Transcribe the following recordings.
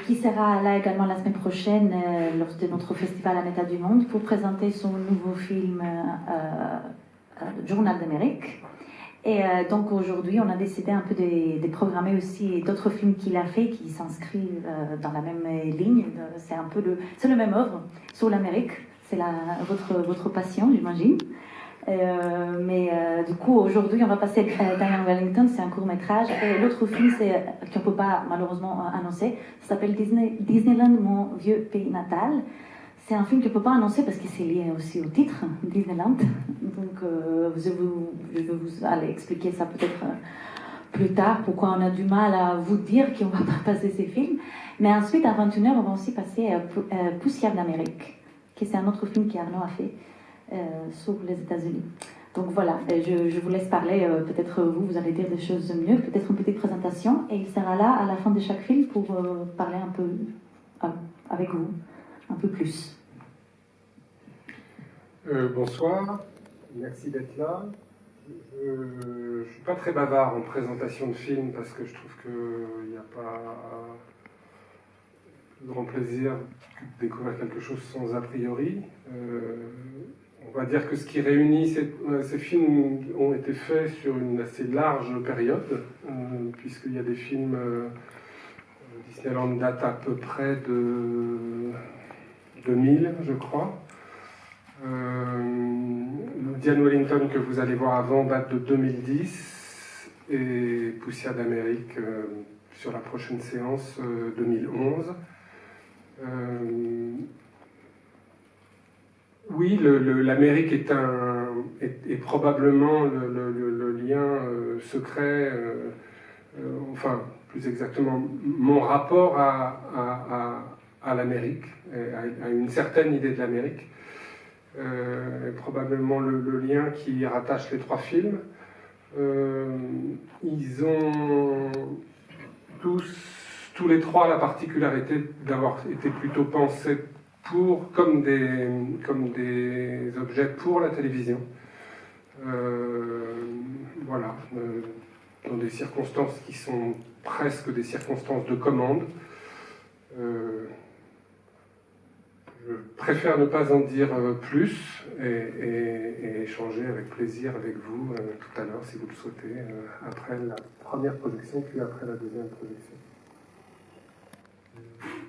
qui sera là également la semaine prochaine lors de notre festival en état du monde pour présenter son nouveau film Journal d'Amérique. Et donc aujourd'hui, on a décidé un peu de programmer aussi d'autres films qu'il a fait qui s'inscrivent dans la même ligne. C'est un peu le même œuvre sur l'Amérique. C'est votre passion, j'imagine. Du coup, aujourd'hui, on va passer à Diane Wellington, c'est un court-métrage. Et l'autre film, qu'on ne peut pas malheureusement annoncer, ça s'appelle Disneyland, mon vieux pays natal. C'est un film que je ne peux pas annoncer parce que c'est lié aussi au titre, Disneyland. Donc, je vais vous aller expliquer ça peut-être plus tard, pourquoi on a du mal à vous dire qu'on ne va pas passer ces films. Mais ensuite, à 21h, on va aussi passer Poussière d'Amérique, qui c'est un autre film qu'Arnaud a fait sur les États-Unis. Donc voilà, je vous laisse parler, peut-être vous allez dire des choses mieux, peut-être une petite présentation, et il sera là à la fin de chaque film pour parler un peu avec vous, un peu plus. Bonsoir, merci d'être là. Je ne suis pas très bavard en présentation de films parce que je trouve qu'il n'y a pas de grand plaisir de découvrir quelque chose sans a priori. On va dire que ce qui réunit ces films ont été faits sur une assez large période, puisqu'il y a des films, Disneyland date à peu près de 2000, je crois. Diane Wellington que vous allez voir avant date de 2010 et Poussière d'Amérique sur la prochaine séance 2011. Oui, l'Amérique est probablement le lien secret, enfin plus exactement mon rapport à l'Amérique, à une certaine idée de l'Amérique. Probablement le lien qui rattache les trois films. Ils ont tous les trois la particularité d'avoir été plutôt pensés comme des objets pour la télévision. Voilà, dans des circonstances qui sont presque des circonstances de commande. Je préfère ne pas en dire plus et échanger avec plaisir avec vous tout à l'heure, si vous le souhaitez, après la première projection, puis après la deuxième projection.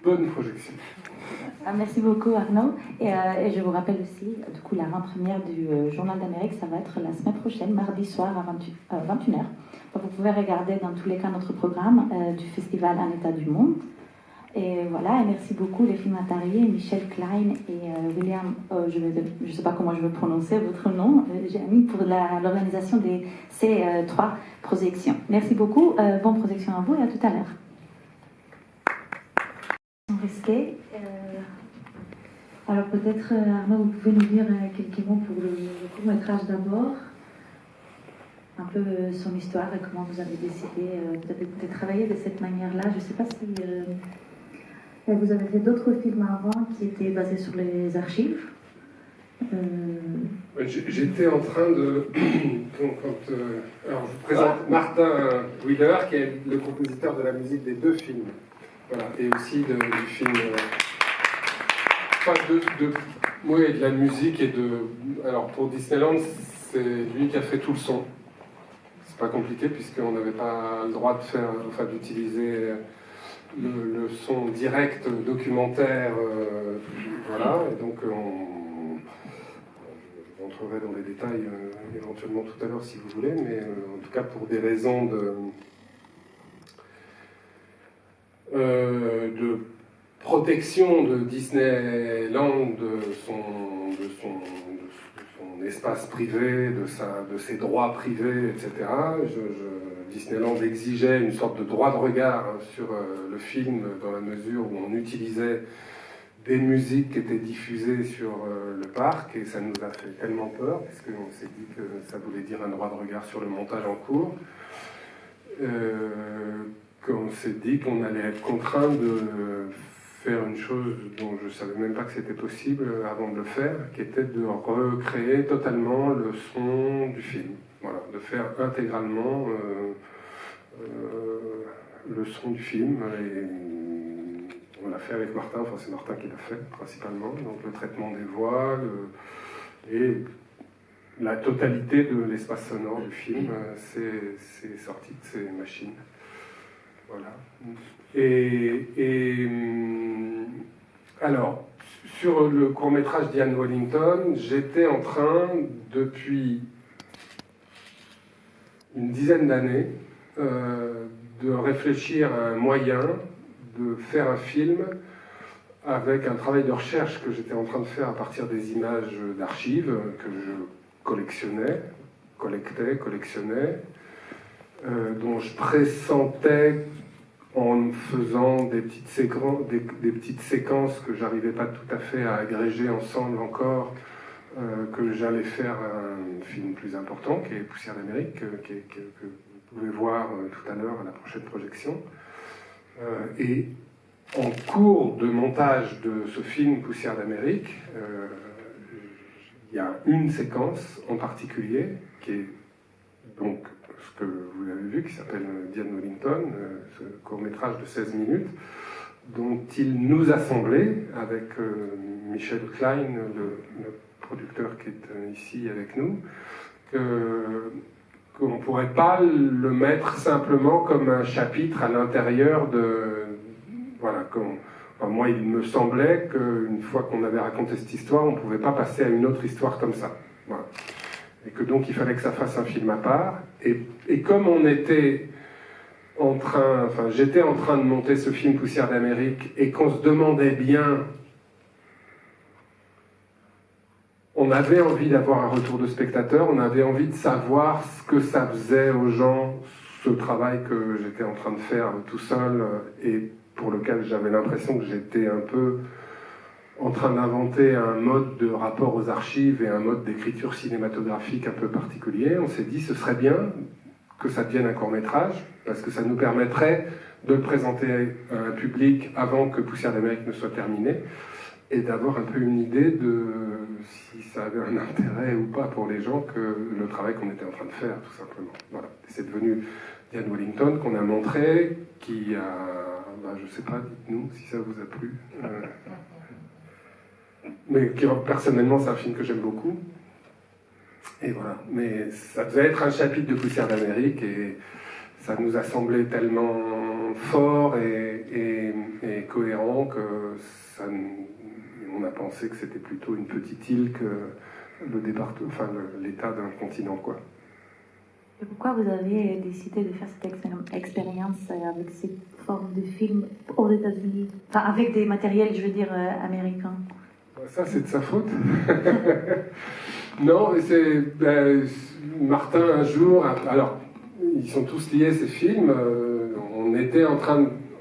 Bonne projection. Merci beaucoup Arnaud. Et je vous rappelle aussi, du coup, l'avant-première du Journal d'Amérique, ça va être la semaine prochaine, mardi soir à 21h. Donc, vous pouvez regarder dans tous les cas notre programme du festival Un état du monde. Et voilà, et merci beaucoup les filmatariés, Michel Klein et William, je ne sais pas comment je veux prononcer votre nom, j'ai mis pour l'organisation de ces trois projections. Merci beaucoup, bonne projection à vous et à tout à l'heure. Risqué. Alors peut-être, Arnaud, vous pouvez nous dire quelques mots pour le court-métrage d'abord, un peu son histoire et comment vous avez décidé de travailler de cette manière-là. Je ne sais pas si... vous avez fait d'autres films avant qui étaient basés sur les archives. J'étais en train de... alors je vous présente Martin Wheeler, qui est le compositeur de la musique des deux films. Voilà, et aussi du film... de la musique et de... Alors pour Disneyland, c'est lui qui a fait tout le son. C'est pas compliqué puisqu'on n'avait pas le droit d'utiliser le son direct documentaire, voilà, et donc je rentrerai dans les détails éventuellement tout à l'heure si vous voulez, mais en tout cas pour des raisons de protection de Disneyland, de son espace privé, de ses droits privés, etc. Disneyland exigeait une sorte de droit de regard sur le film dans la mesure où on utilisait des musiques qui étaient diffusées sur le parc, et ça nous a fait tellement peur, parce qu'on s'est dit que ça voulait dire un droit de regard sur le montage en cours, qu'on s'est dit qu'on allait être contraint de faire une chose dont je ne savais même pas que c'était possible avant de le faire, qui était de recréer totalement le son du film. Voilà, de faire intégralement le son du film. Et a fait avec Martin, enfin c'est Martin qui l'a fait principalement, donc le traitement des voix, et la totalité de l'espace sonore du film, c'est sorti de ces machines. Voilà. Alors, sur le court-métrage d'Ian Wellington, j'étais en train, depuis une dizaine d'années, de réfléchir à un moyen de faire un film avec un travail de recherche que j'étais en train de faire à partir des images d'archives que je collectionnais, dont je pressentais en faisant des petites séquences que j'arrivais pas tout à fait à agréger ensemble encore, que j'allais faire un film plus important, qui est Poussière d'Amérique, que vous pouvez voir tout à l'heure à la prochaine projection. Et en cours de montage de ce film Poussière d'Amérique, il y a une séquence en particulier qui est donc ce que vous avez vu, qui s'appelle Ian Wellington, ce court-métrage de 16 minutes, dont il nous a semblé, avec Michel Klein, le producteur qui est ici avec nous, qu'on ne pourrait pas le mettre simplement comme un chapitre à l'intérieur de... Voilà, enfin, moi il me semblait qu'une fois qu'on avait raconté cette histoire, on ne pouvait pas passer à une autre histoire comme ça. Voilà. Et que donc il fallait que ça fasse un film à part. Et comme on était j'étais en train de monter ce film Poussière d'Amérique, et qu'on se demandait bien, on avait envie d'avoir un retour de spectateur, on avait envie de savoir ce que ça faisait aux gens, ce travail que j'étais en train de faire tout seul, et pour lequel j'avais l'impression que j'étais un peu en train d'inventer un mode de rapport aux archives et un mode d'écriture cinématographique un peu particulier. On s'est dit, ce serait bien que ça devienne un court-métrage, parce que ça nous permettrait de le présenter à un public avant que Poussière d'Amérique ne soit terminé, et d'avoir un peu une idée de si ça avait un intérêt ou pas pour les gens, que le travail qu'on était en train de faire, tout simplement. Voilà. Et c'est devenu Ian Wellington qu'on a montré, qui a... je sais pas, dites-nous si ça vous a plu. Mais personnellement, c'est un film que j'aime beaucoup. Et voilà. Mais ça devait être un chapitre de Poussière d'Amérique, et ça nous a semblé tellement fort et cohérent que on a pensé que c'était plutôt une petite île que l'état d'un continent, quoi. Et pourquoi vous avez décidé de faire cette expérience avec cette forme de film aux États-Unis, enfin avec des matériels, je veux dire, américains? Ça, c'est de sa faute. Non, c'est Martin un jour. Alors, ils sont tous liés, ces films.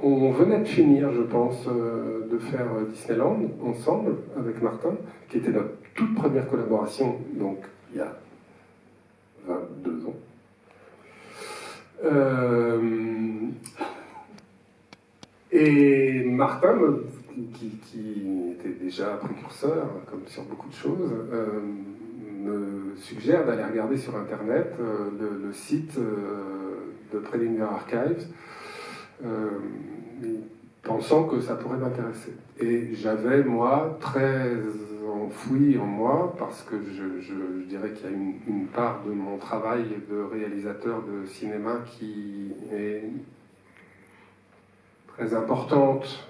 On venait de finir, je pense, de faire Disneyland ensemble avec Martin, qui était notre toute première collaboration, donc il y a 22 ans. Et Martin, qui était déjà précurseur, comme sur beaucoup de choses, me suggère d'aller regarder sur Internet le site de Prelinger Archives, pensant que ça pourrait m'intéresser. Et j'avais, moi, très enfoui en moi, parce que je dirais qu'il y a une part de mon travail de réalisateur de cinéma qui est très importante,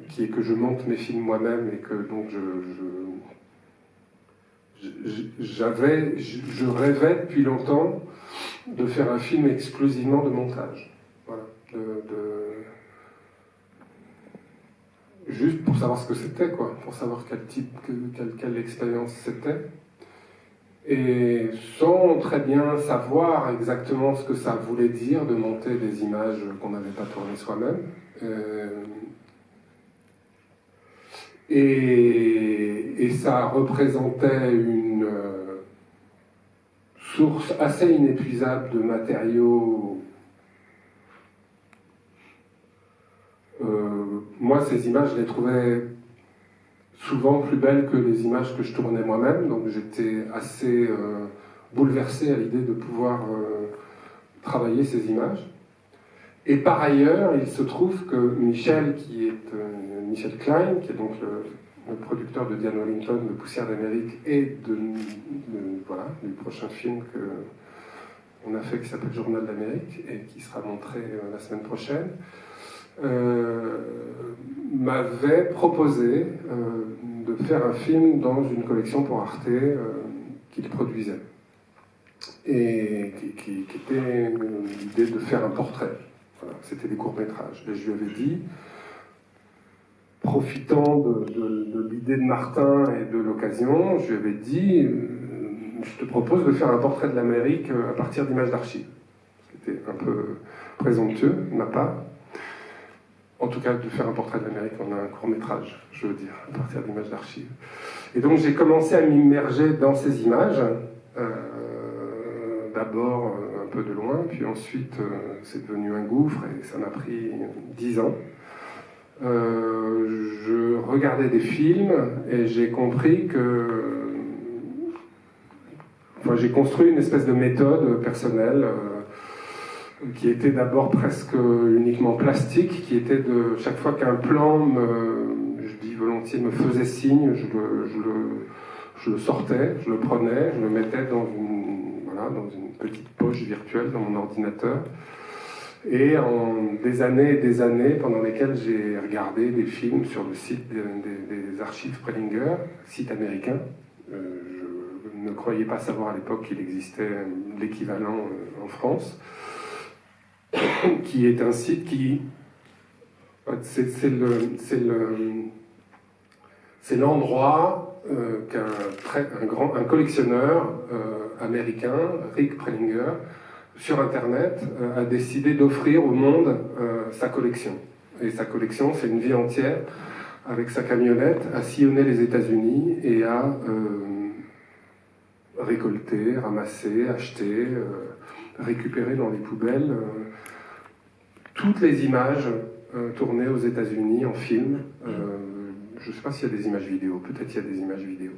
qui est que je monte mes films moi-même, et que donc je rêvais depuis longtemps de faire un film exclusivement de montage. Voilà. Juste pour savoir ce que c'était, quoi, pour savoir quelle expérience c'était. Et sans très bien savoir exactement ce que ça voulait dire de monter des images qu'on n'avait pas tournées soi-même. Et ça représentait une source assez inépuisable de matériaux. Moi, ces images, je les trouvais souvent plus belles que les images que je tournais moi-même, donc j'étais assez bouleversé à l'idée de pouvoir travailler ces images. Et par ailleurs, il se trouve que Michel Klein, qui est donc le producteur de Diane Wellington, de Poussière d'Amérique, et du prochain film qu'on a fait qui s'appelle Journal d'Amérique, et qui sera montré la semaine prochaine, m'avait proposé de faire un film dans une collection pour Arte qu'il produisait. Et qui était l'idée de faire un portrait. Voilà, c'était des courts-métrages. Et je lui avais dit, profitant de l'idée de Martin et de l'occasion, je lui avais dit, je te propose de faire un portrait de l'Amérique à partir d'images d'archives. C'était un peu présomptueux de ma part. En tout cas, de faire un portrait de l'Amérique en un court-métrage, je veux dire, à partir d'images d'archives. Et donc j'ai commencé à m'immerger dans ces images, d'abord un peu de loin, puis ensuite c'est devenu un gouffre et ça m'a pris 10 ans. Je regardais des films et j'ai compris que... j'ai construit une espèce de méthode personnelle qui était d'abord presque uniquement plastique, qui était de chaque fois qu'un plan, je dis volontiers, me faisait signe, je le sortais, je le prenais, je le mettais dans une petite poche virtuelle dans mon ordinateur. Et en des années pendant lesquelles j'ai regardé des films sur le site des archives Prelinger, site américain. Je ne croyais pas savoir à l'époque qu'il existait l'équivalent en France, qui est un site qui... C'est l'endroit qu'un collectionneur américain, Rick Prelinger, sur Internet, a décidé d'offrir au monde sa collection. Et sa collection, c'est une vie entière, avec sa camionnette, à sillonner les États-Unis et à récolter, ramasser, acheter, récupérer dans les poubelles toutes les images tournées aux États-Unis en film. Je ne sais pas s'il y a des images vidéo, peut-être il y a des images vidéo.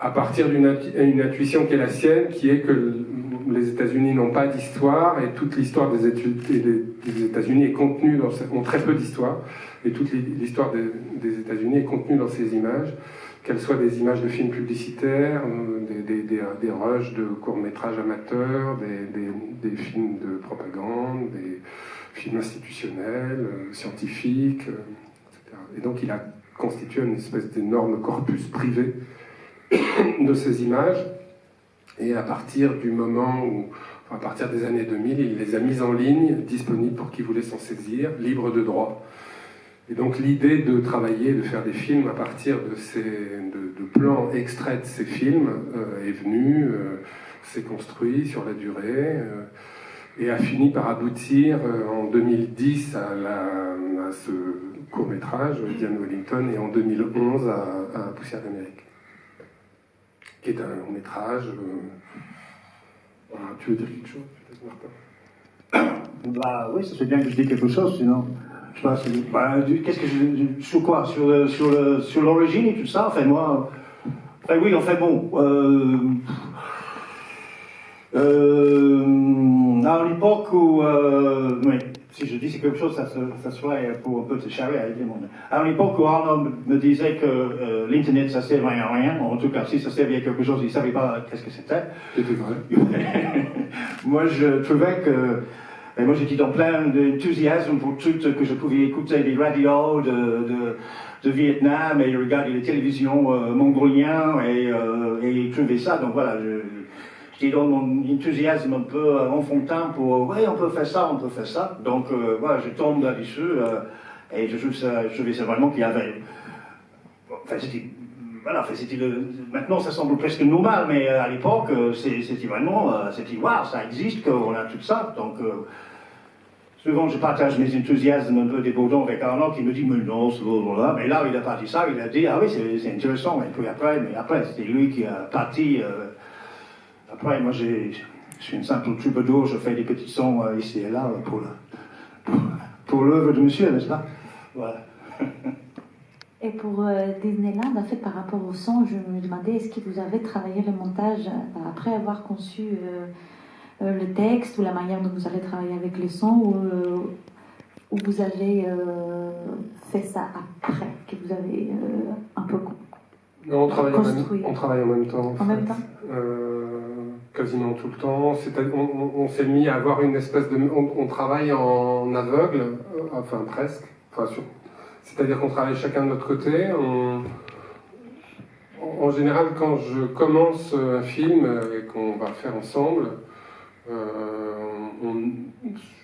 À partir d'une intuition qui est la sienne, qui est que les États-Unis n'ont pas d'histoire et toute l'histoire des États-Unis est contenue ont très peu d'histoire et toute l'histoire des États-Unis est contenue dans ces images, qu'elles soient des images de films publicitaires, des rushs de courts-métrages amateurs, des films de propagande, des films institutionnels, scientifiques, etc. Et donc il a constitué une espèce d'énorme corpus privé de ces images, et à partir du moment où, à partir des années 2000, il les a mises en ligne, disponibles pour qui voulait s'en saisir, libres de droit. Et donc l'idée de travailler, de faire des films à partir de plans extraits de ces films est venue, s'est construit sur la durée, et a fini par aboutir en 2010 à ce court-métrage, Diane Wellington, et en 2011 à Poussière d'Amérique, qui est un long-métrage. Voilà, tu veux dire quelque chose, peut-être, Martin? Bah oui, ça serait bien que je dise quelque chose, sinon... Je sais pas, qu'est-ce que sur quoi? Sur l'origine et tout ça? Enfin, moi... Enfin, oui, enfin, bon... à l'époque où... oui, si je dis quelque chose, ça serait pour un peu te charrer à l'époque. À l'époque où Arnaud me disait que l'Internet, ça servait à rien, en tout cas, si ça servait à quelque chose, il ne savait pas qu'est-ce que c'était. C'était vrai. Moi, je trouvais que... Et moi, j'étais dans plein d'enthousiasme pour tout que je pouvais écouter des radios de Vietnam et regarder les télévisions mongoliennes et trouver ça. Donc voilà, j'étais dans mon enthousiasme un peu enfantin pour ouais, on peut faire ça, on peut faire ça. Donc voilà, je tombe là-dessus et je trouvais ça vraiment qu'il y avait. Enfin, c'était. Voilà, maintenant ça semble presque normal, mais à l'époque, c'était vraiment, c'était waouh, ça existe, qu'on a tout ça. Donc, souvent je partage mes enthousiasmes un peu débordants avec Arnaud qui me dit, mais non, c'est là. Mais là, il n'a pas dit ça, il a dit, ah oui, c'est intéressant. Et puis après, c'était lui qui a parti. Après, moi, je suis une simple troubadour, je fais des petits sons ici et là pour l'œuvre de monsieur, n'est-ce pas? Voilà. Et pour Disneyland, en fait, par rapport au son, je me demandais, est-ce que vous avez travaillé le montage après avoir conçu le texte ou la manière dont vous allez travailler avec les sons, ou vous avez fait ça après, que vous avez un peu on travaille construit? On travaille en même temps. En même temps quasiment tout le temps. On s'est mis à avoir une espèce de... On travaille en aveugle, enfin presque. Enfin, c'est-à-dire qu'on travaille chacun de notre côté. En général, quand je commence un film et qu'on va faire ensemble, je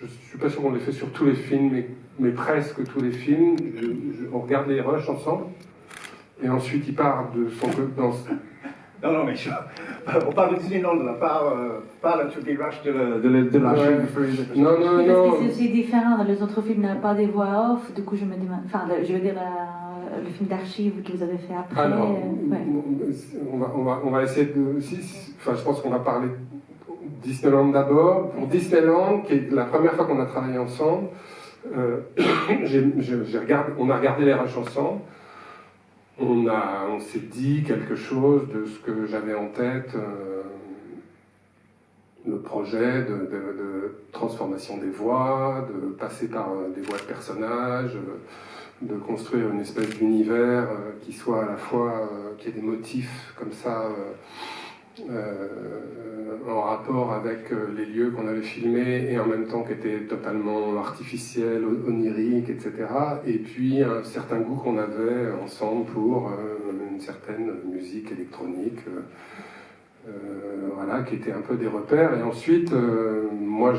ne suis pas sûr qu'on les fait sur tous les films, mais presque tous les films. On regarde les rushs ensemble. Et ensuite, il part de son club dans... Non, mais on parle de Disneyland, on parle de tous les rushs de l'archive. Non. Parce que c'est aussi différent. Dans les autres films, il n'y a pas des voix off. Du coup, je me demande... Enfin, je veux dire, le film d'archives que vous avez fait après... Alors, ouais. on va essayer de... Enfin, je pense qu'on va parler Disneyland d'abord. Pour Disneyland, qui est la première fois qu'on a travaillé ensemble, on a regardé les rushs ensemble. On s'est dit quelque chose de ce que j'avais en tête, le projet de transformation des voix, de passer par des voix de personnages, de construire une espèce d'univers qui soit à la fois, qui ait des motifs comme ça, en rapport avec les lieux qu'on avait filmés et en même temps qui étaient totalement artificiels, oniriques, etc. Et puis un certain goût qu'on avait ensemble pour une certaine musique électronique, voilà, qui était un peu des repères. Et ensuite, moi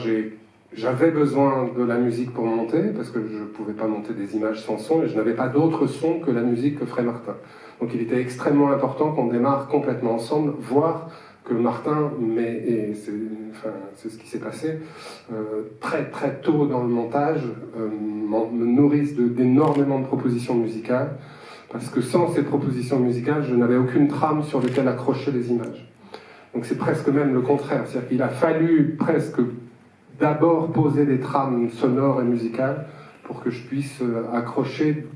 j'avais besoin de la musique pour monter, parce que je ne pouvais pas monter des images sans son, et je n'avais pas d'autre son que la musique que ferait Martin. Donc il était extrêmement important qu'on démarre complètement ensemble, voire que Martin, et c'est ce qui s'est passé, très très tôt dans le montage, me nourrisse d'énormément de propositions musicales, parce que sans ces propositions musicales, je n'avais aucune trame sur laquelle accrocher les images. Donc c'est presque même le contraire, c'est-à-dire qu'il a fallu presque d'abord poser des trames sonores et musicales pour que je puisse accrocher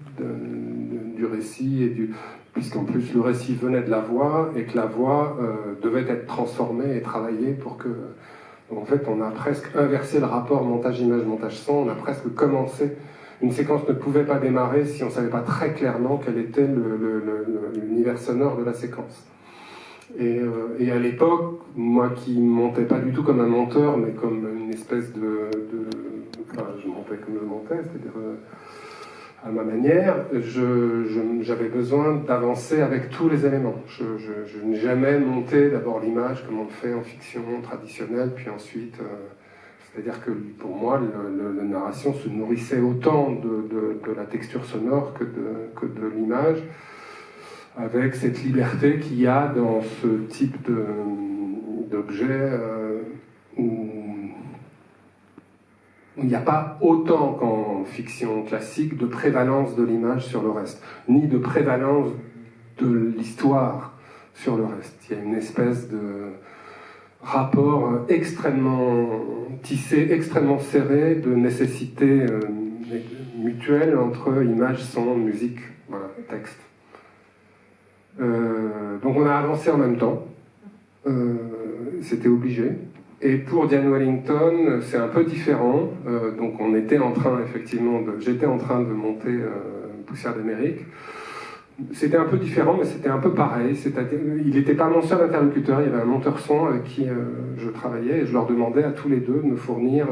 du récit, puisqu'en plus le récit venait de la voix et que la voix devait être transformée et travaillée pour que... Donc, en fait, on a presque inversé le rapport montage-image, montage-son, on a presque commencé... Une séquence ne pouvait pas démarrer si on ne savait pas très clairement quel était l'univers sonore de la séquence. Et à l'époque, moi qui ne montais pas du tout comme un monteur, mais comme une espèce enfin, je montais comme je montais, c'est-à-dire à ma manière, j'avais besoin d'avancer avec tous les éléments. Je n'ai jamais monté d'abord l'image comme on le fait en fiction traditionnelle, puis ensuite... c'est-à-dire que pour moi, la narration se nourrissait autant de la texture sonore que de l'image, avec cette liberté qu'il y a dans ce type d'objet où il n'y a pas autant qu'en fiction classique de prévalence de l'image sur le reste, ni de prévalence de l'histoire sur le reste. Il y a une espèce de rapport extrêmement tissé, extrêmement serré, de nécessité mutuelle entre image, son, musique, voilà, texte. Donc on a avancé en même temps, c'était obligé. Et pour Diane Wellington, c'est un peu différent. Donc on était en train, effectivement, j'étais en train de monter Poussière d'Amérique. C'était un peu différent, mais c'était un peu pareil. C'est-à-dire, il n'était pas mon seul interlocuteur, il y avait un monteur son avec qui je travaillais, et je leur demandais à tous les deux de me fournir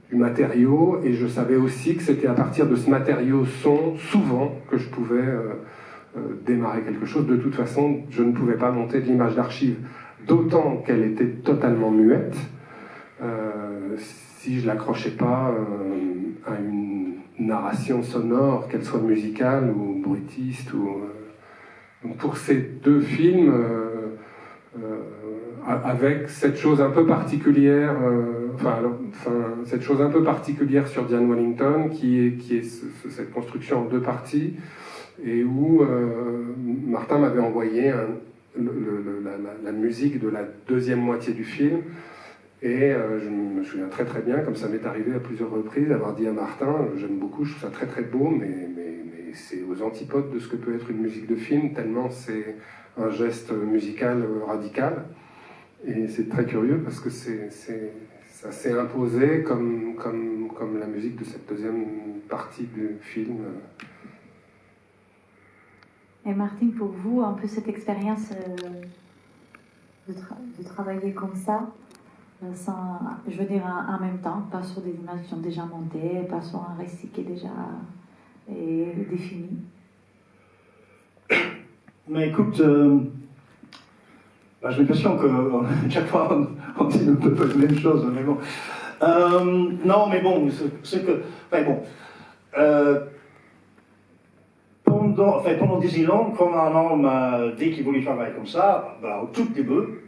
du matériau, et je savais aussi que c'était à partir de ce matériau son, souvent, que je pouvais démarrer quelque chose. De toute façon, je ne pouvais pas monter de l'image d'archive, d'autant qu'elle était totalement muette, si je l'accrochais pas à une narration sonore, qu'elle soit musicale ou bruitiste. Donc pour ces deux films, avec cette chose un peu particulière, cette chose un peu particulière sur Diane Wellington, qui est cette construction en deux parties, et où Martin m'avait envoyé la musique de la deuxième moitié du film. Et je me souviens très très bien, comme ça m'est arrivé à plusieurs reprises, d'avoir dit à Martin, j'aime beaucoup, je trouve ça très très beau, mais c'est aux antipodes de ce que peut être une musique de film, tellement c'est un geste musical radical. Et c'est très curieux parce que ça s'est imposé comme la musique de cette deuxième partie du film. Et Martine, pour vous, un peu cette expérience de travailler comme ça, sans, je veux dire en même temps, pas sur des images qui sont déjà montées, pas sur un récit qui est déjà défini. Mais écoute, j'ai l'impression que chaque fois on dit un peu la même chose, mais bon. Non, mais bon, c'est que. Enfin bon. Pendant Disneyland, quand Arnaud m'a dit qu'il voulait travailler comme ça, au tout début,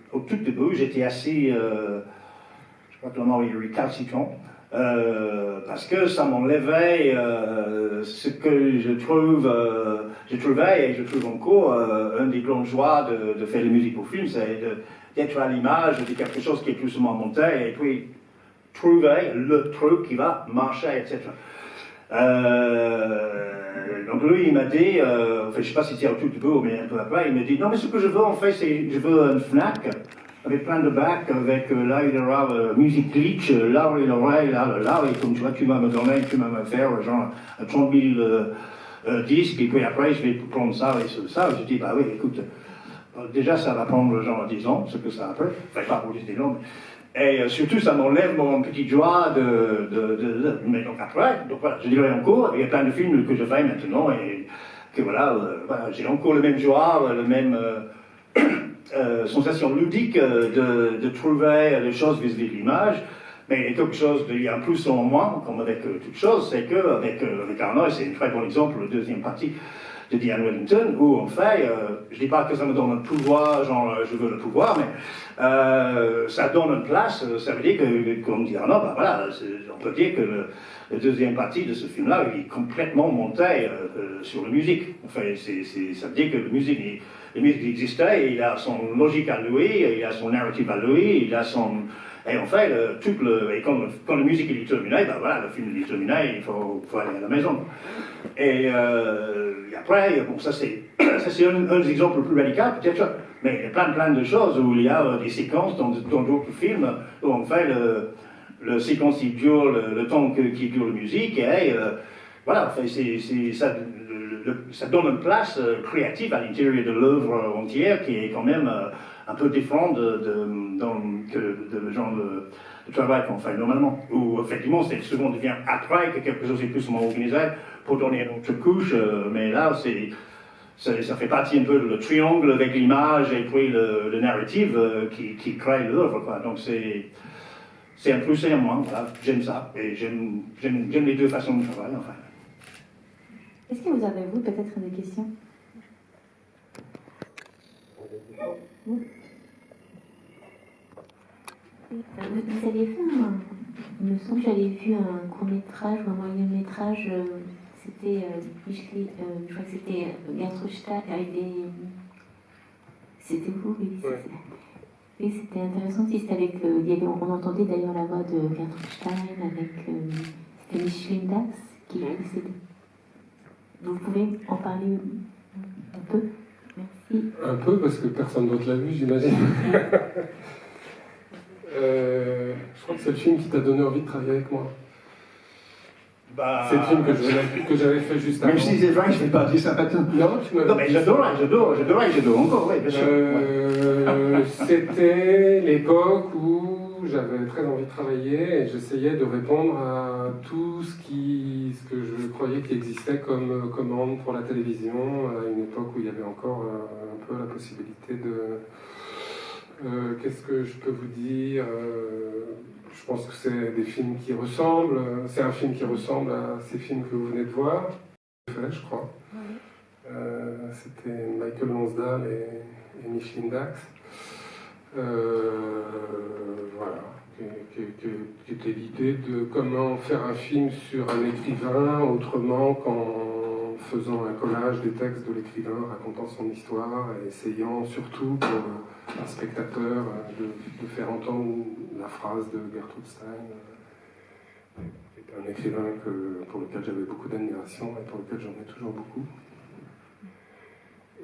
j'étais assez, je crois que le mot est récalcitrant, parce que ça m'enlevait ce que je trouvais et je trouve encore une des grandes joies de faire de la musique pour film, c'est d'être à l'image de quelque chose qui est plus ou moins monté et puis trouver le truc qui va marcher, etc. Donc lui, il m'a dit, je ne sais pas si c'était au tout début, mais un peu après, il m'a dit, non, mais ce que je veux, en fait, c'est, je veux une Fnac, avec plein de bacs, avec là, il y aura musique glitch, là, il y aura, là, et comme tu vois, tu vas me donner, tu vas me faire, genre, 30 000 disques, et puis après, je vais prendre ça et ça. Je dis, bah oui, écoute, déjà, ça va prendre, genre, 10 ans, ce que ça a fait, enfin, pas pour 10 ans, mais... Et surtout, ça m'enlève mon petite joie Mais donc après, voilà, je dirais encore, il y a plein de films que je fais maintenant et que voilà, j'ai encore la même joie, la même sensation ludique de trouver les choses vis-à-vis de l'image. Mais il y a quelque chose, il y a un plus en moins, comme avec toute chose, c'est qu'avec Arnaud, c'est un très bon exemple, la deuxième partie de Diane Wellington, où en fait, je ne dis pas que ça me donne un pouvoir, genre je veux le pouvoir, mais ça donne une place, ça veut dire que, comme dit Arnaud, voilà, on peut dire que la deuxième partie de ce film-là, il est complètement monté sur la musique. Enfin, ça veut dire que la musique existait, il a son logique à lui, il a son narrative à lui, il a son... Et en fait, quand la musique est terminée, voilà, le film est terminé, il faut aller à la maison. Et après, bon, ça c'est un des exemples plus radicaux, peut-être, mais il y a plein de choses où il y a des séquences dans d'autres films où en fait le séquence qui dure le temps qui dure la musique, et voilà, ça donne une place créative à l'intérieur de l'œuvre entière qui est quand même un peu différente de genre de travail qu'on fait normalement. Où effectivement, c'est souvent devient après que quelque chose est plus ou moins organisé pour donner une autre couche, mais là, ça fait partie un peu de le triangle avec l'image et puis le narrative qui crée l'œuvre, quoi. Donc c'est un plus et un moins, voilà. J'aime ça, et j'aime les deux façons de travailler, enfin. Est-ce que vous avez, vous, peut-être des questions? Vous avez fait il me semble que j'avais vu un court-métrage ou un moyen-métrage, c'était, je crois que c'était Gertrude Stein, c'était vous, oui. Ouais. Oui, c'était intéressant aussi, c'était avec, on entendait d'ailleurs la voix de Gertrude Stein, avec, c'était Micheline Dax qui précédait. Vous pouvez en parler un peu? Merci. Un peu, parce que personne d'autre l'a vu, j'imagine. Je crois que c'est le film qui t'a donné envie de travailler avec moi. C'est le film que j'avais fait juste avant. Même si c'est vrai, je ne vais pas dire ça maintenant. Non, mais j'adore encore, oui, bien sûr. C'était l'époque où j'avais très envie de travailler et j'essayais de répondre à tout ce que je croyais qui existait comme commande pour la télévision, à une époque où il y avait encore un peu la possibilité de... qu'est-ce que je peux vous dire? Je pense que c'est des films qui ressemblent. C'est un film qui ressemble à ces films que vous venez de voir. Je crois. C'était Michael Lonsdale et Micheline Dax. Voilà. Qui était l'idée de comment faire un film sur un écrivain autrement qu'en faisant un collage des textes de l'écrivain, racontant son histoire et essayant surtout pour un spectateur de faire entendre la phrase de Gertrude Stein, qui est un écrivain pour lequel j'avais beaucoup d'admiration et pour lequel j'en ai toujours beaucoup.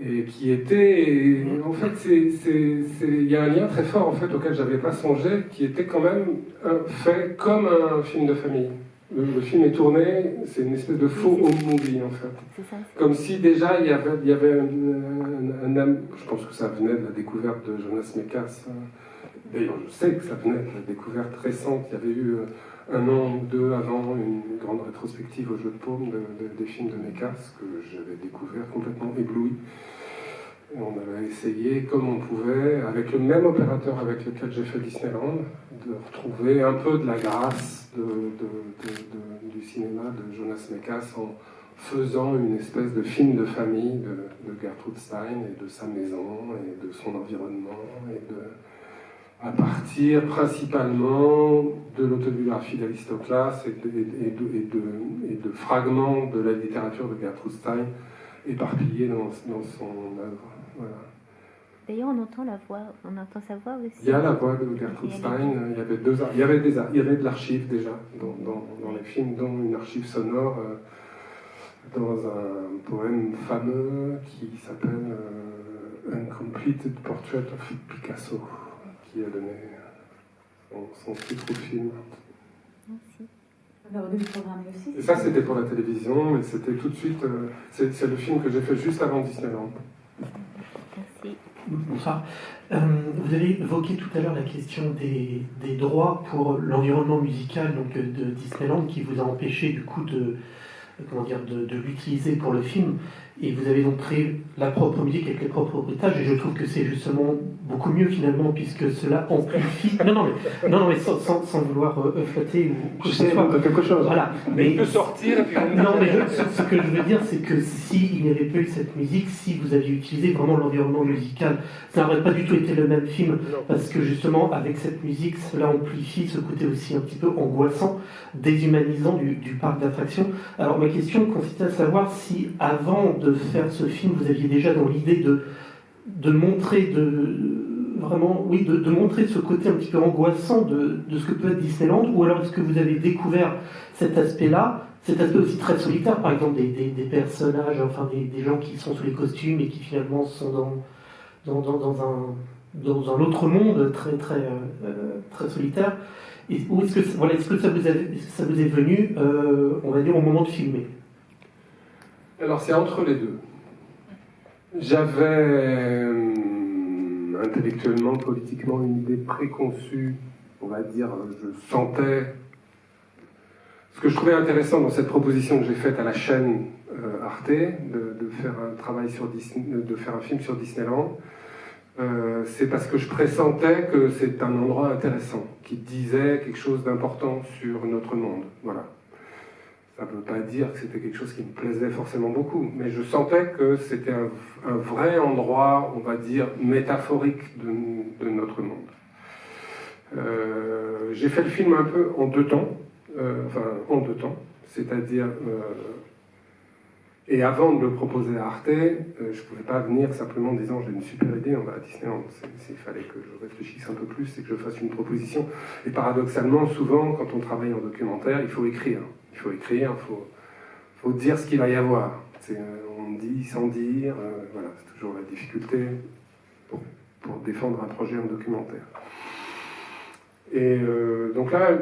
et qui était, en fait, il y a un lien très fort en fait auquel j'avais pas songé, qui était quand même fait comme un film de famille. Le film est tourné, c'est une espèce de faux home movie en fait. C'est ça. Comme si déjà il y avait je pense que ça venait de la découverte de Jonas Mekas. D'ailleurs, je sais que ça venait de la découverte récente. Il y avait eu un an ou deux avant une grande rétrospective au Jeu de Paume des films de Mekas que j'avais découvert complètement ébloui. Et on avait essayé, comme on pouvait, avec le même opérateur avec lequel j'ai fait Disneyland, de retrouver un peu de la grâce du cinéma de Jonas Mekas en faisant une espèce de film de famille de Gertrude Stein et de sa maison et de son environnement à partir principalement de l'autobiographie d'Aristoclas et de fragments de la littérature de Gertrude Stein éparpillés dans son œuvre. Voilà. D'ailleurs, on entend sa voix aussi. Il y a la voix de Gertrude Stein, il y avait de l'archive déjà dans les films, dont une archive sonore dans un poème fameux qui s'appelle Uncompleted Portrait of Picasso, qui a donné son titre au film. Merci. On aurait dû le programmer aussi. Et ça, c'était pour la télévision, mais c'était tout de suite. C'est le film que j'ai fait juste avant Disneyland. Merci. Bonsoir. Vous avez évoqué tout à l'heure la question des droits pour l'environnement musical donc de Disneyland qui vous a empêché du coup de l'utiliser pour le film. Et vous avez donc créé la propre musique avec les propres bruitages, et je trouve que c'est justement beaucoup mieux finalement, puisque cela amplifie. Non, mais sans vouloir flatter ou quoi que ce soit. Quelque chose. Voilà. Mais il peut sortir et puis non, mais ce que je veux dire, c'est que s'il n'y avait pas eu cette musique, si vous aviez utilisé vraiment l'environnement musical, ça n'aurait pas du tout été le même film, parce que justement, avec cette musique, cela amplifie ce côté aussi un petit peu angoissant, déshumanisant du parc d'attractions. Alors ma question consistait à savoir si, avant de faire ce film, vous aviez déjà dans l'idée de montrer de montrer ce côté un petit peu angoissant de ce que peut être Disneyland, ou alors est-ce que vous avez découvert cet aspect-là, cet aspect aussi très solitaire, par exemple des personnages, enfin des gens qui sont sous les costumes et qui finalement sont dans un autre monde très solitaire. Ou est-ce que ça vous est venu, on va dire, au moment de filmer? Alors c'est entre les deux. J'avais intellectuellement, politiquement, une idée préconçue, on va dire, je sentais. Ce que je trouvais intéressant dans cette proposition que j'ai faite à la chaîne Arte, de faire un travail de faire un film sur Disneyland, c'est parce que je pressentais que c'est un endroit intéressant, qui disait quelque chose d'important sur notre monde. Voilà. Ça ne veut pas dire que c'était quelque chose qui me plaisait forcément beaucoup, mais je sentais que c'était un vrai endroit, on va dire, métaphorique de notre monde. J'ai fait le film un peu en deux temps, c'est-à-dire... et avant de le proposer à Arte, je ne pouvais pas venir simplement en disant j'ai une super idée, on va à Disneyland. Il fallait que je réfléchisse un peu plus et que je fasse une proposition. Et paradoxalement, souvent, quand on travaille en documentaire, il faut écrire. Il faut dire ce qu'il va y avoir. On dit sans dire, voilà, c'est toujours la difficulté pour défendre un projet en documentaire. Et donc là,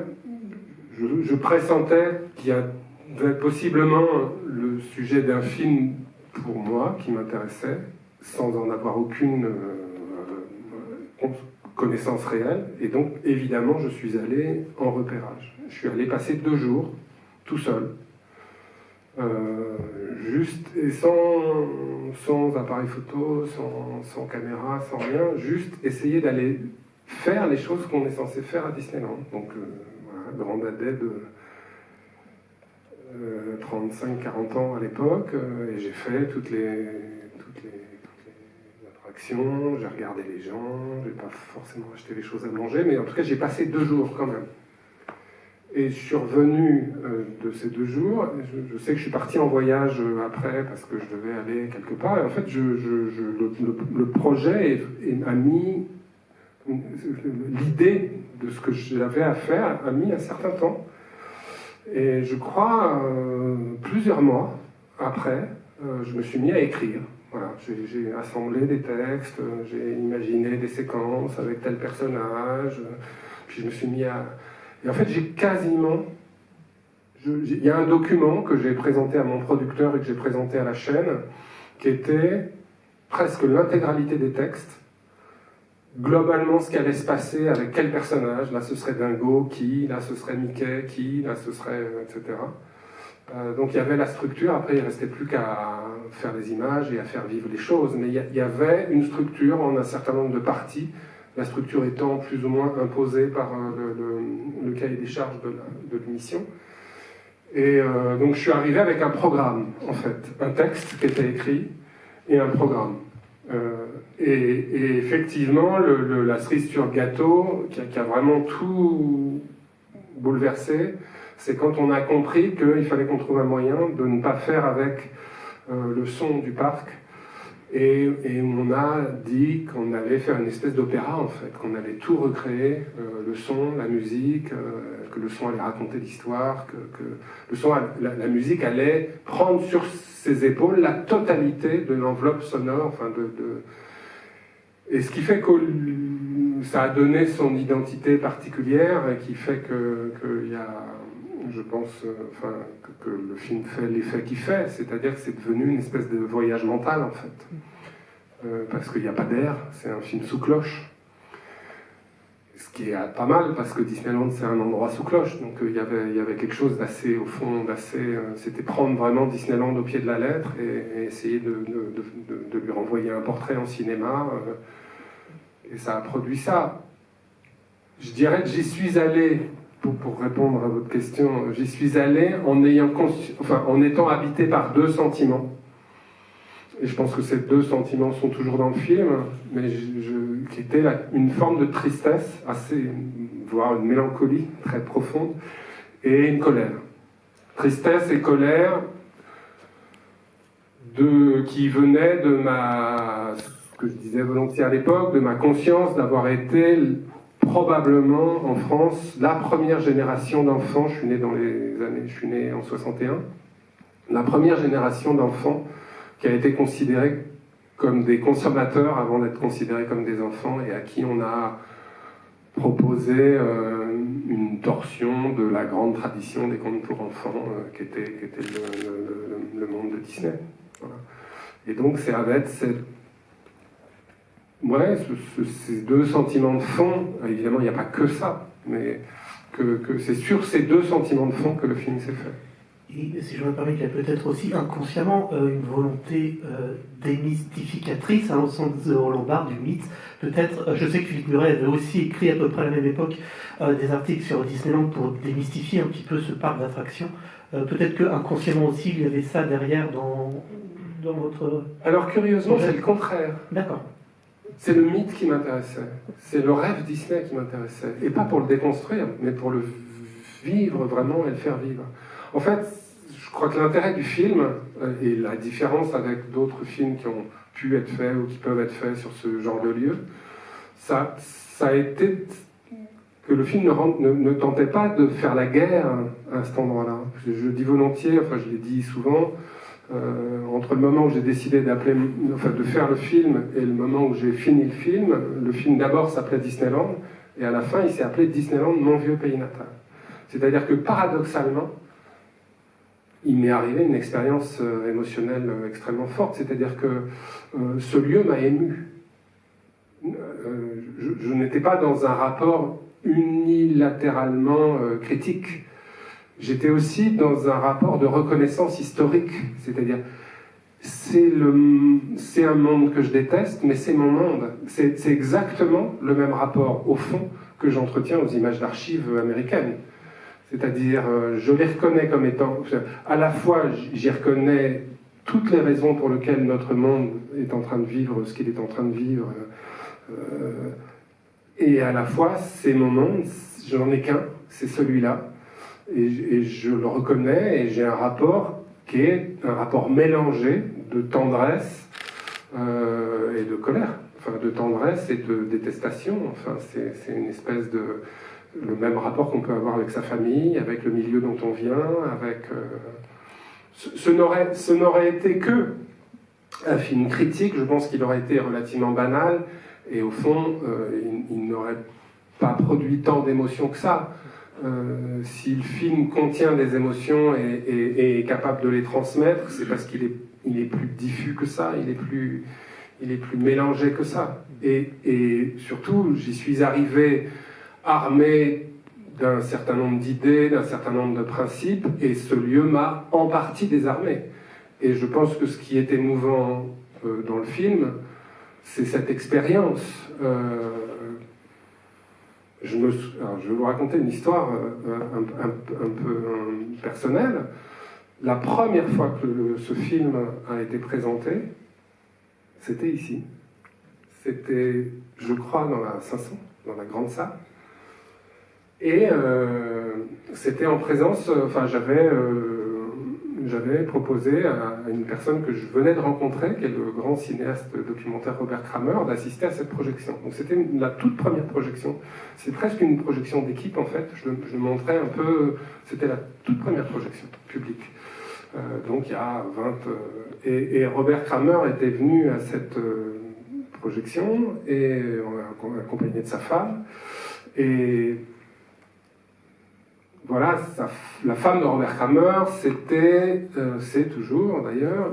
je pressentais qu'il y avait possiblement le sujet d'un film pour moi qui m'intéressait, sans en avoir aucune connaissance réelle. Et donc, évidemment, je suis allé en repérage. Je suis allé passer 2 jours, tout seul, juste et sans appareil photo, sans caméra, sans rien, juste essayer d'aller faire les choses qu'on est censé faire à Disneyland. Donc, voilà, grande adepte de 35-40 ans à l'époque, et j'ai fait toutes les attractions, j'ai regardé les gens, j'ai pas forcément acheté les choses à manger, mais en tout cas j'ai passé 2 jours quand même. Et je suis revenu de ces 2 jours, je sais que je suis parti en voyage après parce que je devais aller quelque part, et en fait le projet a mis l'idée de ce que j'avais à faire a mis un certain temps. Et je crois, plusieurs mois après, je me suis mis à écrire. Voilà, j'ai assemblé des textes, j'ai imaginé des séquences avec tel personnage, puis je me suis mis à... Et en fait, j'ai quasiment... Il y a un document que j'ai présenté à mon producteur et que j'ai présenté à la chaîne, qui était presque l'intégralité des textes, globalement ce qui allait se passer avec quel personnage. Là, ce serait Dingo, qui, là, ce serait Mickey, qui, là, ce serait... etc. Donc il y avait la structure, après il ne restait plus qu'à faire des images et à faire vivre les choses, mais il y avait une structure en un certain nombre de parties, la structure étant plus ou moins imposée par le cahier des charges de l'émission. Et donc je suis arrivé avec un programme, en fait, un texte qui était écrit et un programme. Et effectivement, la cerise sur gâteau, qui a vraiment tout bouleversé, c'est quand on a compris qu'il fallait qu'on trouve un moyen de ne pas faire avec le son du parc. Et on a dit qu'on allait faire une espèce d'opéra, en fait, qu'on allait tout recréer, le son, la musique, que le son allait raconter l'histoire, que le son, la musique allait prendre sur ses épaules la totalité de l'enveloppe sonore, enfin Et ce qui fait que ça a donné son identité particulière, et qui fait qu'il y a... Je pense que le film fait l'effet qu'il fait, c'est-à-dire que c'est devenu une espèce de voyage mental, en fait. Parce qu'il n'y a pas d'air, c'est un film sous cloche. Ce qui est pas mal, parce que Disneyland, c'est un endroit sous cloche, donc il y avait quelque chose d'assez, au fond, c'était prendre vraiment Disneyland au pied de la lettre et essayer de lui renvoyer un portrait en cinéma, et ça a produit ça. Je dirais que j'y suis allé... Pour répondre à votre question, j'y suis allé en étant habité par deux sentiments. Et je pense que ces deux sentiments sont toujours dans le film, mais qui était une forme de tristesse, voire une mélancolie très profonde, et une colère. Tristesse et colère qui venait de ce que je disais volontiers à l'époque, de ma conscience d'avoir été... probablement en France, la première génération d'enfants, je suis né en 61, la première génération d'enfants qui a été considérée comme des consommateurs avant d'être considérés comme des enfants, et à qui on a proposé une torsion de la grande tradition des contes pour enfants, qui était le monde de Disney. Voilà. Et donc c'est avec ces deux sentiments de fond, évidemment il n'y a pas que ça, mais que c'est sur ces deux sentiments de fond que le film s'est fait. Et si je me permets, il y a peut-être aussi inconsciemment une volonté démystificatrice à l'ensemble de Roland Barthes, du mythe. Peut-être, je sais que Philippe Muret avait aussi écrit à peu près à la même époque des articles sur Disneyland pour démystifier un petit peu ce parc d'attractions. Peut-être qu'inconsciemment aussi, il y avait ça derrière dans votre... Alors curieusement, c'est le contraire. D'accord. C'est le mythe qui m'intéressait, c'est le rêve Disney qui m'intéressait, et pas pour le déconstruire, mais pour le vivre vraiment et le faire vivre. En fait, je crois que l'intérêt du film, et la différence avec d'autres films qui ont pu être faits ou qui peuvent être faits sur ce genre de lieu, ça a été que le film ne tentait pas de faire la guerre à cet endroit-là. Je dis volontiers, enfin je l'ai dit souvent, entre le moment où j'ai décidé de faire le film et le moment où j'ai fini le film d'abord s'appelait Disneyland, et à la fin il s'est appelé Disneyland, mon vieux pays natal. C'est-à-dire que paradoxalement, il m'est arrivé une expérience émotionnelle extrêmement forte, c'est-à-dire que ce lieu m'a ému. Je n'étais pas dans un rapport unilatéralement critique. J'étais aussi dans un rapport de reconnaissance historique, c'est-à-dire c'est un monde que je déteste, mais c'est mon monde. C'est exactement le même rapport, au fond, que j'entretiens aux images d'archives américaines. C'est-à-dire, je les reconnais comme étant... À la fois, j'y reconnais toutes les raisons pour lesquelles notre monde est en train de vivre ce qu'il est en train de vivre. Et à la fois, c'est mon monde, je n'en ai qu'un, c'est celui-là. Et je le reconnais, et j'ai un rapport qui est un rapport mélangé de tendresse et de colère. Enfin, de tendresse et de détestation. Enfin, c'est une espèce de... le même rapport qu'on peut avoir avec sa famille, avec le milieu dont on vient, avec... Ce n'aurait été que un film critique, je pense qu'il aurait été relativement banal, et au fond, il n'aurait pas produit tant d'émotions que ça. Si le film contient des émotions et est capable de les transmettre, c'est parce qu'il est plus diffus que ça, il est plus mélangé que ça. Et surtout, j'y suis arrivé armé d'un certain nombre d'idées, d'un certain nombre de principes, et ce lieu m'a en partie désarmé. Et je pense que ce qui est émouvant dans le film, c'est cette expérience. Je vais vous raconter une histoire un peu personnelle. La première fois que ce film a été présenté, c'était ici. C'était, je crois, dans la 500, dans la grande salle. Et c'était en présence, j'avais proposé à une personne que je venais de rencontrer, qui est le grand cinéaste documentaire Robert Kramer, d'assister à cette projection. Donc c'était la toute première projection. C'est presque une projection d'équipe en fait. Je montrais un peu, c'était la toute première projection publique. Donc il y a 20... et Robert Kramer était venu à cette projection, et accompagné de sa femme. Et voilà, la femme de Robert Kramer, c'est toujours d'ailleurs,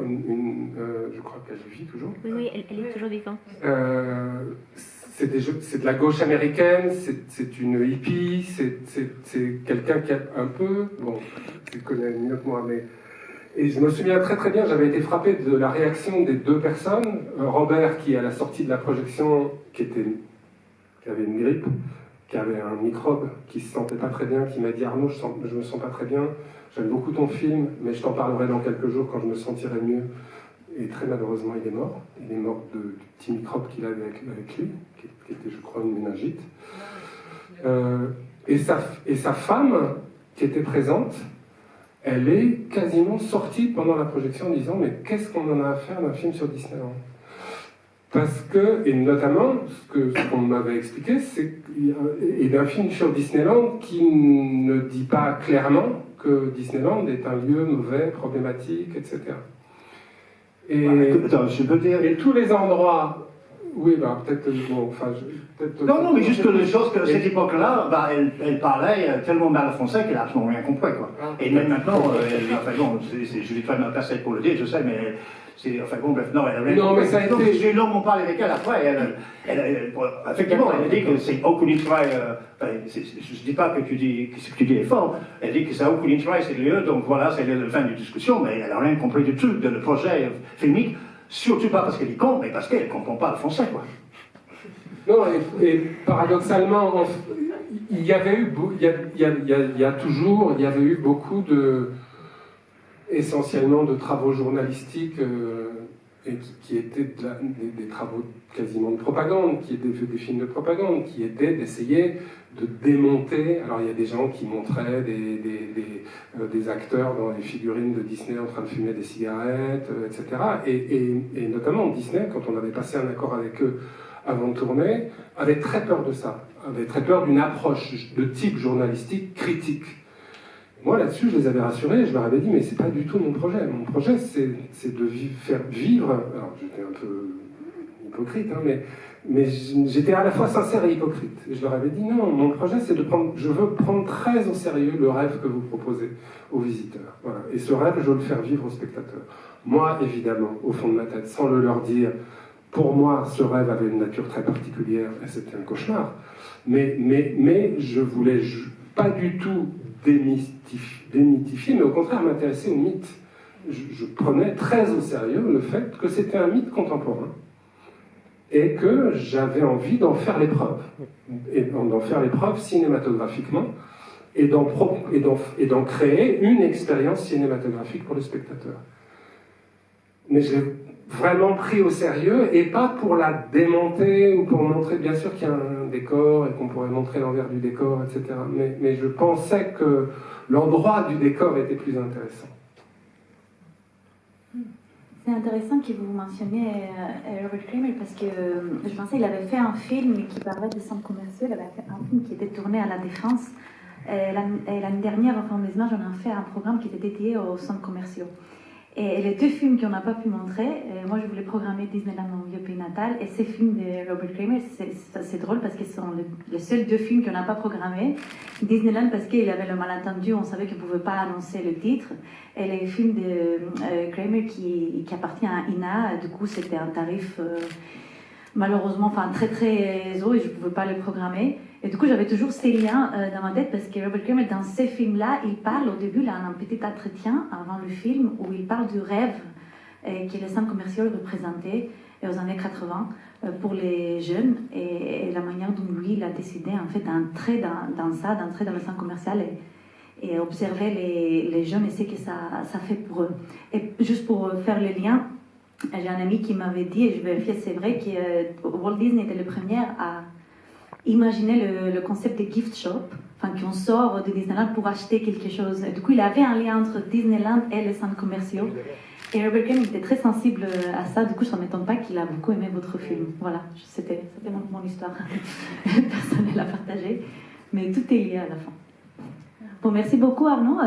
je crois qu'elle vit toujours. Oui, elle est toujours vivante. C'est de la gauche américaine, c'est une hippie, c'est quelqu'un qui a un peu, bon, tu connais mieux que moi, mais... Et je me souviens très très bien, j'avais été frappé de la réaction des deux personnes. Robert, qui à la sortie de la projection, qui avait une grippe, qui avait un microbe, qui se sentait pas très bien, qui m'a dit « Arnaud, je me sens pas très bien, j'aime beaucoup ton film, mais je t'en parlerai dans quelques jours quand je me sentirai mieux. » Et très malheureusement, il est mort. Il est mort du petit microbe qu'il avait avec lui, qui était, je crois, une méningite. Et sa femme, qui était présente, elle est quasiment sortie pendant la projection en disant « Mais qu'est-ce qu'on en a à faire d'un film sur Disneyland ?» Parce que, et notamment, ce qu'on m'avait expliqué, c'est et d'un film sur Disneyland qui ne dit pas clairement que Disneyland est un lieu mauvais, problématique, etc. Et, attends, je peux dire... et tous les endroits... Oui, bah, peut-être... Bon, enfin, non, mais juste que les choses qu'à cette époque-là, bah, elle parlait tellement mal français qu'elle n'a absolument rien compris, quoi. Et même maintenant, enfin bon, je vais pas me passer pour le dire, je sais, mais... Enfin bon, bref, non, elle a rien non, compris. mais ça a été... J'ai longuement parlé avec elle après, effectivement, elle a dit que c'est aucun intérêt, je ne dis pas que ce que tu dis est fort, elle dit que ça n'a aucun intérêt, c'est lieu, donc voilà, c'est la fin de la discussion, mais elle n'a rien compris du tout de le projet filmique, surtout pas parce qu'elle est con, mais parce qu'elle ne comprend pas le français, quoi. Non, et paradoxalement, il y avait eu, il y avait eu beaucoup essentiellement de travaux journalistiques et qui étaient des travaux quasiment de propagande, qui étaient des films de propagande, qui étaient d'essayer de démonter. Alors il y a des gens qui montraient des acteurs dans les figurines de Disney en train de fumer des cigarettes, etc. Et notamment Disney, quand on avait passé un accord avec eux avant de tourner, avait très peur de ça, avait très peur d'une approche de type journalistique critique. Moi, là-dessus, je les avais rassurés, je leur avais dit, mais c'est pas du tout mon projet. Mon projet, c'est de faire vivre... Alors, j'étais un peu hypocrite, hein, mais j'étais à la fois sincère et hypocrite. Et je leur avais dit, non, mon projet, c'est je veux prendre très au sérieux le rêve que vous proposez aux visiteurs. Voilà. Et ce rêve, je veux le faire vivre aux spectateurs. Moi, évidemment, au fond de ma tête, sans le leur dire, pour moi, ce rêve avait une nature très particulière, et c'était un cauchemar. Mais je voulais pas du tout démythifier, mais au contraire m'intéresser au mythe. Je prenais très au sérieux le fait que c'était un mythe contemporain et que j'avais envie d'en faire l'épreuve, et d'en faire l'épreuve cinématographiquement et d'en créer une expérience cinématographique pour le spectateur. Mais je l'ai vraiment pris au sérieux, et pas pour la démonter ou pour montrer, bien sûr qu'il y a un décor et qu'on pourrait montrer l'envers du décor, etc. Mais je pensais que l'endroit du décor était plus intéressant. C'est intéressant que vous mentionniez Robert Kramer, parce que je pensais qu'il avait fait un film qui parlait de centres commerciaux. Il avait fait un film qui était tourné à La Défense. Et l'année dernière, au Forum des Images, on a fait un programme qui était dédié aux centres commerciaux. Et les deux films qu'on n'a pas pu montrer, moi je voulais programmer Disneyland, mon vieux pays natal, et ces films de Robert Kramer, c'est drôle parce qu'ils sont les seuls deux films qu'on n'a pas programmés. Disneyland parce qu'il y avait le malentendu, on savait qu'il ne pouvait pas annoncer le titre, et les films de Kramer qui appartient à INA, du coup c'était un tarif malheureusement très très haut et je ne pouvais pas le programmer. Et du coup, j'avais toujours ces liens dans ma tête parce que Robert Kramer, dans ces films-là, il parle, au début, il a un petit entretien avant le film où il parle du rêve que les centres commerciaux représentaient aux années 80 pour les jeunes et la manière dont lui, il a décidé en fait d'entrer d'entrer dans le centre commercial et observer les jeunes et ce que ça fait pour eux. Et juste pour faire le lien, j'ai un ami qui m'avait dit, et je vérifie, c'est vrai, que Walt Disney était le premier à imaginer le concept de gift shop, qu'on sort de Disneyland pour acheter quelque chose. Et du coup, il avait un lien entre Disneyland et les centres commerciaux. Et Robert Kramer était très sensible à ça. Du coup, ça ne m'étonne pas qu'il a beaucoup aimé votre film. Voilà, c'était mon histoire personnelle à partager. Mais tout est lié à la fin. Bon, merci beaucoup Arnaud.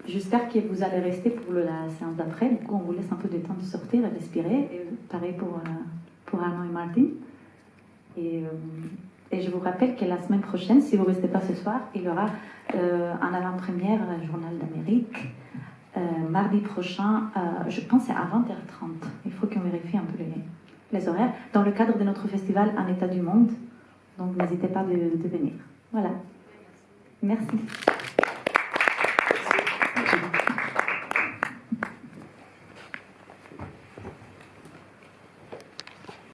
J'espère que vous allez rester pour la séance d'après. Du coup, on vous laisse un peu de temps de sortir et respirer. Et pareil pour Arnaud et Martin. Et je vous rappelle que la semaine prochaine, si vous ne restez pas ce soir, il y aura en avant-première Journal d'Amérique. Mardi prochain, je pense c'est à 20h30. Il faut qu'on vérifie un peu les horaires. Dans le cadre de notre festival Un état du monde. Donc n'hésitez pas de venir. Voilà. Merci.